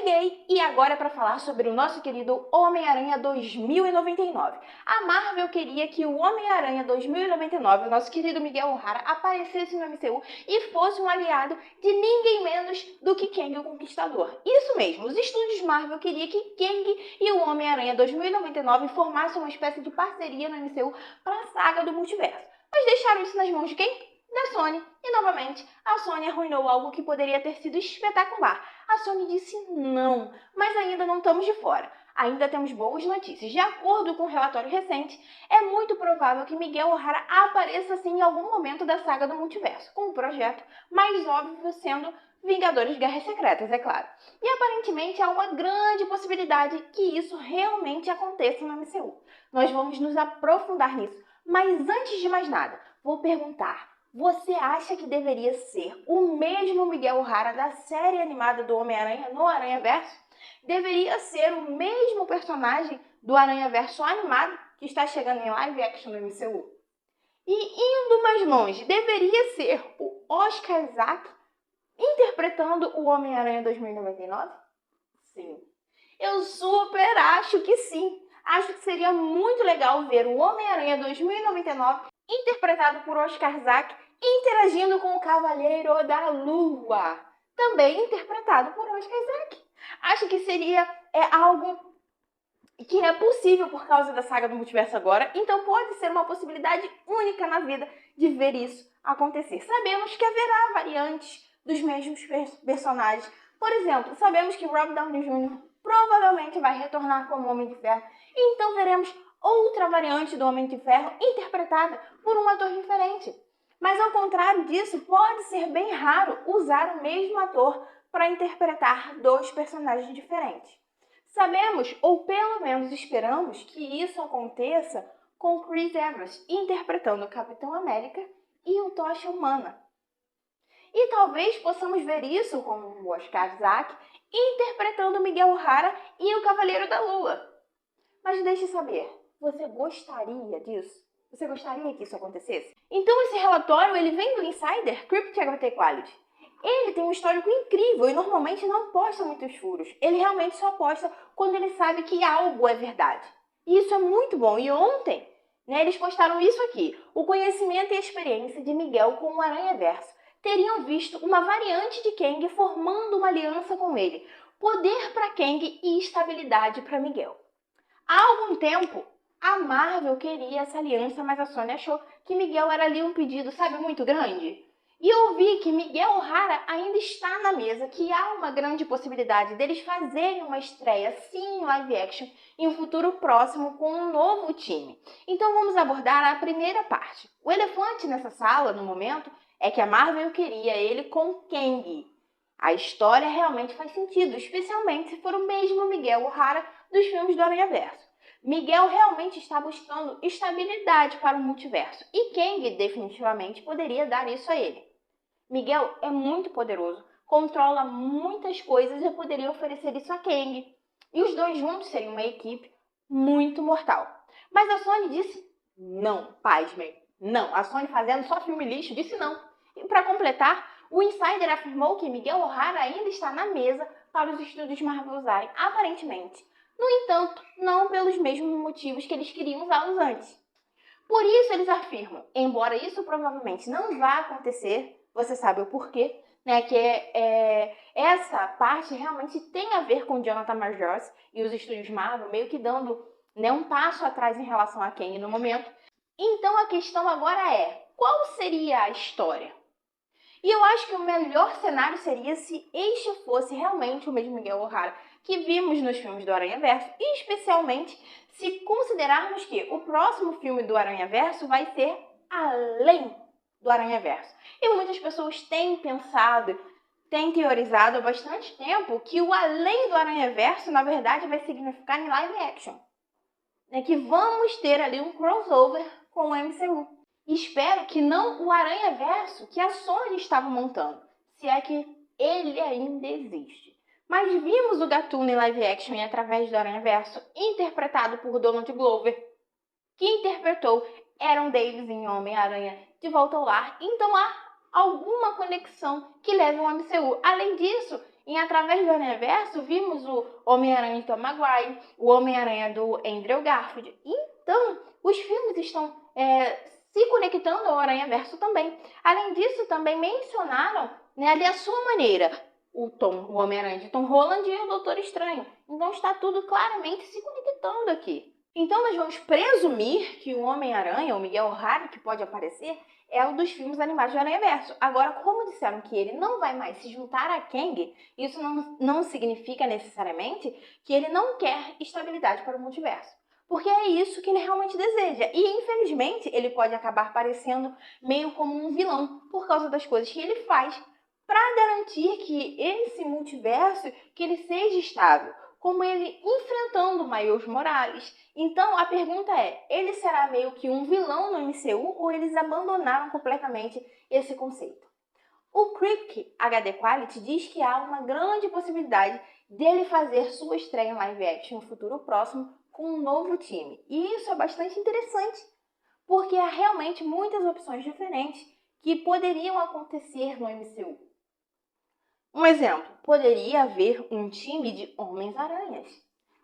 Cheguei e agora é para falar sobre o nosso querido Homem-Aranha 2099. A Marvel queria que o Homem-Aranha 2099, o nosso querido Miguel O'Hara, aparecesse no MCU e fosse um aliado de ninguém menos do que Kang o Conquistador. Isso mesmo, os estúdios Marvel queriam que Kang e o Homem-Aranha 2099 formassem uma espécie de parceria no MCU para a saga do multiverso. Mas deixaram isso nas mãos de quem? Da Sony. E novamente, a Sony arruinou algo que poderia ter sido espetacular. A Sony disse não, mas ainda não estamos de fora. Ainda temos boas notícias. De acordo com um relatório recente, é muito provável que Miguel O'Hara apareça sim em algum momento da saga do multiverso, com o projeto mais óbvio sendo Vingadores Guerras Secretas, é claro. E aparentemente há uma grande possibilidade que isso realmente aconteça no MCU. Nós vamos nos aprofundar nisso, mas antes de mais nada, vou perguntar: você acha que deveria ser o mesmo Miguel O'Hara da série animada do Homem-Aranha no Aranhaverso? Deveria ser o mesmo personagem do Aranhaverso animado que está chegando em live action no MCU? E indo mais longe, deveria ser o Oscar Isaac interpretando o Homem-Aranha 2099? Sim. Eu super acho que sim. Acho que seria muito legal ver o Homem-Aranha 2099 interpretado por Oscar Isaac interagindo com o Cavaleiro da Lua, também interpretado por Oscar Isaac. Acho que seria algo que é possível por causa da saga do multiverso agora, então pode ser uma possibilidade única na vida de ver isso acontecer. Sabemos que haverá variantes dos mesmos personagens. Por exemplo, sabemos que Robert Downey Jr. provavelmente vai retornar como Homem de Ferro, e então veremos outra variante do Homem de Ferro interpretada por um ator diferente. Mas ao contrário disso, pode ser bem raro usar o mesmo ator para interpretar dois personagens diferentes. Sabemos, ou pelo menos esperamos, que isso aconteça com Chris Evans interpretando o Capitão América e o Tocha Humana. E talvez possamos ver isso com o Oscar Isaac interpretando Miguel O'Hara e o Cavaleiro da Lua. Mas deixe saber, você gostaria disso? Você gostaria que isso acontecesse? Então esse relatório ele vem do insider Cryptography Quality. Ele tem um histórico incrível e normalmente não posta muitos furos. Ele realmente só posta quando ele sabe que algo é verdade. E isso é muito bom. E ontem, eles postaram isso aqui. O conhecimento e a experiência de Miguel com o Aranhaverso teriam visto uma variante de Kang formando uma aliança com ele. Poder para Kang e estabilidade para Miguel. Há algum tempo, a Marvel queria essa aliança, mas a Sony achou que Miguel era ali um pedido, sabe, muito grande. E eu vi que Miguel O'Hara ainda está na mesa, que há uma grande possibilidade deles fazerem uma estreia, sim, em live action, em um futuro próximo com um novo time. Então vamos abordar a primeira parte. O elefante nessa sala, no momento, é que a Marvel queria ele com Kang. A história realmente faz sentido, especialmente se for o mesmo Miguel O'Hara dos filmes do Aranhaverso. Miguel realmente está buscando estabilidade para o multiverso e Kang definitivamente poderia dar isso a ele. Miguel é muito poderoso, controla muitas coisas e poderia oferecer isso a Kang. E os dois juntos seriam uma equipe muito mortal. Mas a Sony disse não, pasmem, não. A Sony fazendo só filme lixo disse não. E para completar, o insider afirmou que Miguel O'Hara ainda está na mesa para os estúdios Marvel usarem, aparentemente. No entanto, não pelos mesmos motivos que eles queriam usá-los antes. Por isso eles afirmam, embora isso provavelmente não vá acontecer, você sabe o porquê, que essa parte realmente tem a ver com Jonathan Majors e os estúdios Marvel meio que dando um passo atrás em relação a Kang no momento. Então a questão agora é, qual seria a história? E eu acho que o melhor cenário seria se este fosse realmente o mesmo Miguel O'Hara que vimos nos filmes do Aranhaverso, e especialmente se considerarmos que o próximo filme do Aranhaverso vai ser além do Aranhaverso. E muitas pessoas têm pensado, têm teorizado há bastante tempo que o além do Aranhaverso, na verdade, vai significar em live action. Que vamos ter ali um crossover com o MCU. Espero que não o Aranhaverso que a Sony estava montando, se é que ele ainda existe. Mas vimos o Gatuno em live action e através do Aranhaverso, interpretado por Donald Glover, que interpretou Aaron Davis em Homem-Aranha de Volta ao Lar. Então há alguma conexão que leve ao MCU. Além disso, em Através do Aranhaverso, vimos o Homem-Aranha de Tom Maguire, o Homem-Aranha do Andrew Garfield. Então, os filmes estão se conectando ao Aranhaverso também. Além disso, também mencionaram, né, ali a sua maneira, o Homem-Aranha de Tom Holland e o Doutor Estranho. Então está tudo claramente se conectando aqui. Então nós vamos presumir que o Homem-Aranha, o Miguel O'Hara, que pode aparecer, é o dos filmes animados do Aranhaverso. Agora, como disseram que ele não vai mais se juntar a Kang, isso não significa necessariamente que ele não quer estabilidade para o multiverso. Porque é isso que ele realmente deseja. E, infelizmente, ele pode acabar parecendo meio como um vilão por causa das coisas que ele faz para garantir que esse multiverso que ele seja estável, como ele enfrentando o Miles Morales. Então, a pergunta é, ele será meio que um vilão no MCU ou eles abandonaram completamente esse conceito? O Critic HD Quality diz que há uma grande possibilidade dele fazer sua estreia em live action no futuro próximo com um novo time. E isso é bastante interessante, porque há realmente muitas opções diferentes que poderiam acontecer no MCU. Um exemplo, poderia haver um time de Homens-Aranhas.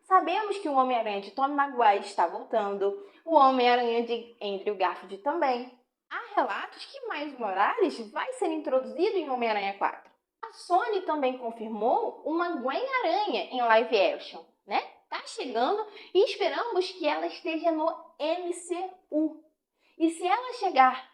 Sabemos que o Homem-Aranha de Tom Maguire está voltando, o Homem-Aranha de Andrew Garfield também. Há relatos que Miles Morales vai ser introduzido em Homem-Aranha 4. A Sony também confirmou uma Gwen-Aranha em live action, né? Tá chegando e esperamos que ela esteja no MCU. E se ela chegar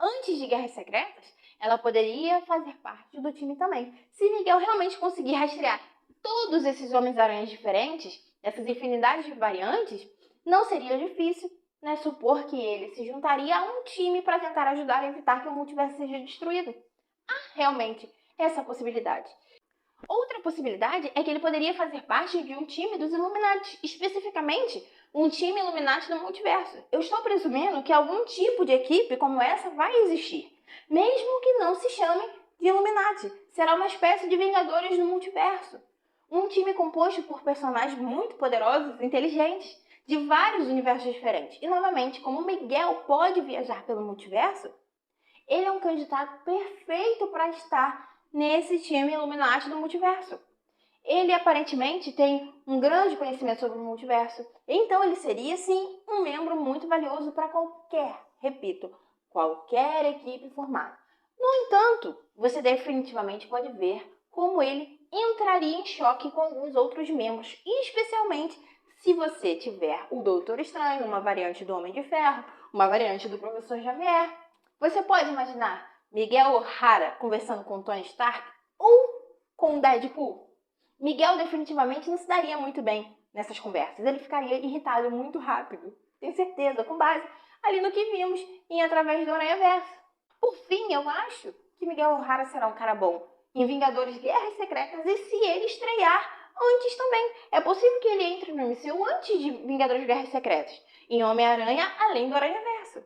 antes de Guerras Secretas, ela poderia fazer parte do time também. Se Miguel realmente conseguir rastrear todos esses Homens-Aranhas diferentes, essas infinidades de variantes, não seria difícil, né, supor que ele se juntaria a um time para tentar ajudar a evitar que o multiverso seja destruído. Há realmente essa possibilidade. Outra possibilidade é que ele poderia fazer parte de um time dos Illuminati, especificamente um time Illuminati do multiverso. Eu estou presumindo que algum tipo de equipe como essa vai existir, mesmo que não se chame de Illuminati. Será uma espécie de Vingadores do multiverso. Um time composto por personagens muito poderosos e inteligentes, de vários universos diferentes. E, novamente, como Miguel pode viajar pelo multiverso, ele é um candidato perfeito para estar nesse time Illuminati do multiverso. Ele aparentemente tem um grande conhecimento sobre o multiverso, então ele seria sim um membro muito valioso para qualquer equipe formada. No entanto, você definitivamente pode ver como ele entraria em choque com alguns outros membros, e especialmente se você tiver o Doutor Estranho, uma variante do Homem de Ferro, uma variante do Professor Xavier. Você pode imaginar Miguel O'Hara conversando com Tony Stark ou com Deadpool? Miguel definitivamente não se daria muito bem nessas conversas. Ele ficaria irritado muito rápido. Tenho certeza, com base ali no que vimos em Através do Aranhaverso. Por fim, eu acho que Miguel O'Hara será um cara bom em Vingadores Guerras Secretas e se ele estrear antes também. É possível que ele entre no MCU antes de Vingadores Guerras Secretas, em Homem-Aranha além do Aranhaverso.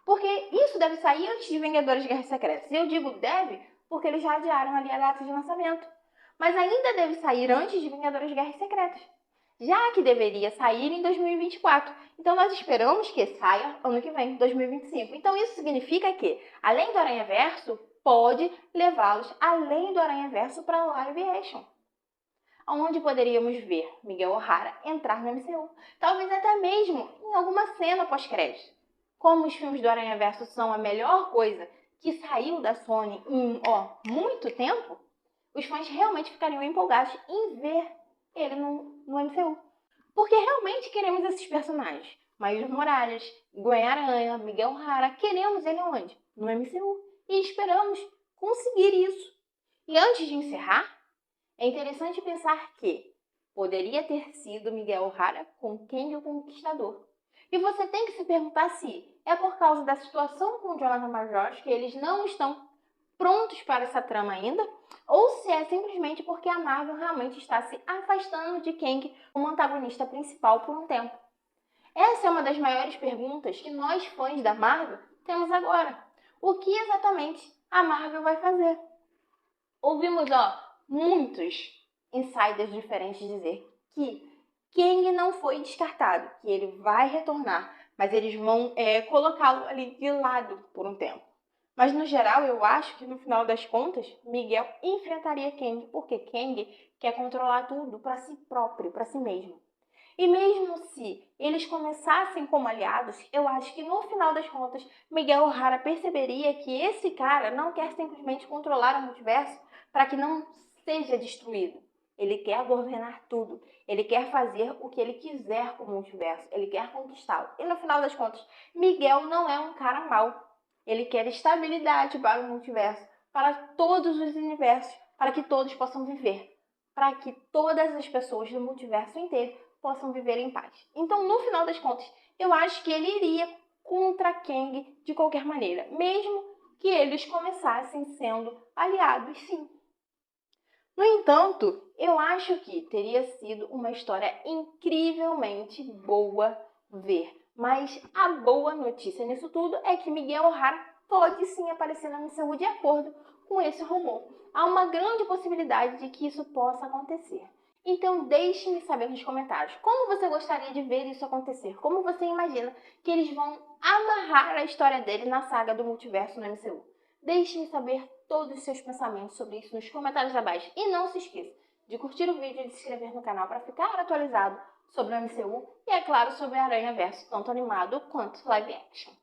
Porque isso deve sair antes de Vingadores Guerras Secretas. Eu digo deve porque eles já adiaram ali a data de lançamento. Mas ainda deve sair antes de Vingadores Guerras Secretas, já que deveria sair em 2024. Então nós esperamos que saia ano que vem, 2025. Então isso significa que, além do Aranhaverso, pode levá-los além do Aranhaverso para live action, onde poderíamos ver Miguel O'Hara entrar no MCU. Talvez até mesmo em alguma cena pós-crédito. Como os filmes do Aranhaverso são a melhor coisa que saiu da Sony em muito tempo, os fãs realmente ficariam empolgados em ver ele no MCU. Porque realmente queremos esses personagens. Miles Morales, Gwen-Aranha, Miguel O'Hara, queremos ele onde? No MCU. E esperamos conseguir isso. E antes de encerrar, é interessante pensar que poderia ter sido Miguel O'Hara com Kang o Conquistador. E você tem que se perguntar se é por causa da situação com o Jonathan Majors que eles não estão prontos para essa trama ainda, ou se é simplesmente porque a Marvel realmente está se afastando de Kang como antagonista principal por um tempo. Essa é uma das maiores perguntas que nós, fãs da Marvel, temos agora. O que exatamente a Marvel vai fazer? Ouvimos, muitos insiders diferentes dizer que Kang não foi descartado, que ele vai retornar, mas eles vão colocá-lo ali de lado por um tempo. Mas no geral, eu acho que no final das contas, Miguel enfrentaria Kang, porque Kang quer controlar tudo para si próprio, para si mesmo. E mesmo se eles começassem como aliados, eu acho que no final das contas, Miguel O'Hara perceberia que esse cara não quer simplesmente controlar o multiverso para que não seja destruído. Ele quer governar tudo. Ele quer fazer o que ele quiser com o multiverso. Ele quer conquistá-lo. E no final das contas, Miguel não é um cara mau. Ele quer estabilidade para o multiverso, para todos os universos, para que todos possam viver, para que todas as pessoas do multiverso inteiro possam viver em paz. Então, no final das contas, eu acho que ele iria contra Kang de qualquer maneira, mesmo que eles começassem sendo aliados, sim. No entanto, eu acho que teria sido uma história incrivelmente boa ver. Mas a boa notícia nisso tudo é que Miguel O'Hara pode sim aparecer na MCU de acordo com esse rumor. Há uma grande possibilidade de que isso possa acontecer. Então deixe-me saber nos comentários como você gostaria de ver isso acontecer. Como você imagina que eles vão amarrar a história dele na saga do multiverso no MCU. Deixe-me saber todos os seus pensamentos sobre isso nos comentários abaixo. E não se esqueça de curtir o vídeo e de se inscrever no canal para ficar atualizado sobre o MCU e, é claro, sobre a Aranha Verso, tanto animado quanto live action.